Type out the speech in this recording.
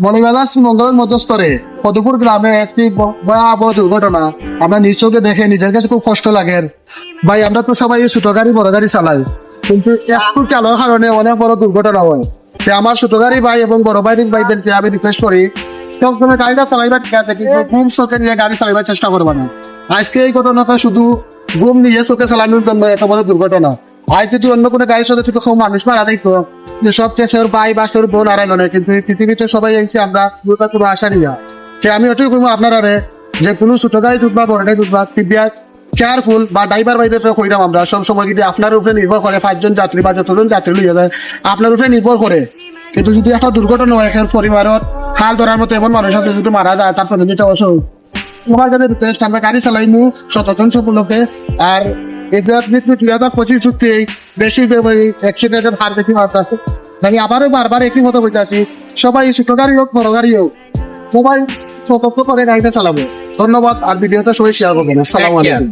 মনিবাজার শ্রীমঙ্গলের মধ্যস্থরে পদপুর গ্রামে একটি ভয়াবহ দুর্ঘটনা আমরা নিশ্চয়ই দেখে নিজের কাছে খুব কষ্ট লাগে। ভাই আমরা তো সবাই ছোট গাড়ি বড় গাড়ি চালাই, কিন্তু একটু কালোর কারণে অনেক বড় দুর্ঘটনা হয়। আমার ছোট গাড়ি ভাই এবং বড় ভাইদেরকে আমি রিকোয়েস্ট করি, সবসময় গাড়িটা চালাইবার ঠিক আছে, কিন্তু ঘুম চোখে নিয়ে গাড়ি চালাইবার চেষ্টা করবো না। আজকে এই ঘটনাটা শুধু ঘুম নিয়ে চোখে চালানোর জন্য এত বড় দুর্ঘটনা। আজ যদি অন্য কোনো গাড়ির সাথে যদি কেউ মানুষ মারা দেখতো যে সব কেউ ভাই বা কেউ বোন আর নয়, কিন্তু এই পৃথিবীতে সবাই এসেছি আমরা কোনো আশা নিয়া। সে আমি ওটাই কইবো আপনারা যে কোনো ছোট গাড়ি তুলবা বড় গাড়ি তুলবা কেয়ারফুল বা ড্রাইভার ভাইদের কইরাম আমরা সব সময় যদি আপনার উপরে নির্ভর করে 5 জন যাত্রী বা যতজন যাত্রী লইয়া যায় আপনার উপরে নির্ভর করে। কিন্তু যদি একটা দুর্ঘটনা হয় এর পরিবারের হাল ধরার মতো এমন মানুষ আছে যদি মারা যায় তারপরে যেটা অসুখ সবার কাছে রিকোয়েস্ট আমরা গাড়ি চালাইমু সচেতন সম্পূর্ণকে। আর এগুলো 2025 যুক্তি বেশি অ্যাক্সিডেন্টের হার বেশি মাত্রা আছে। আমি আবারও বারবার একই মতো বলতে আছি, সবাই ছোট গাড়ি হোক বড় গাড়ি হোক সবাই সতর্ক করে গাড়িটা চালাবো। ধন্যবাদ। আর ভিডিওটা সবাই শেয়ার করবেন। আসসালামু আলাইকুম।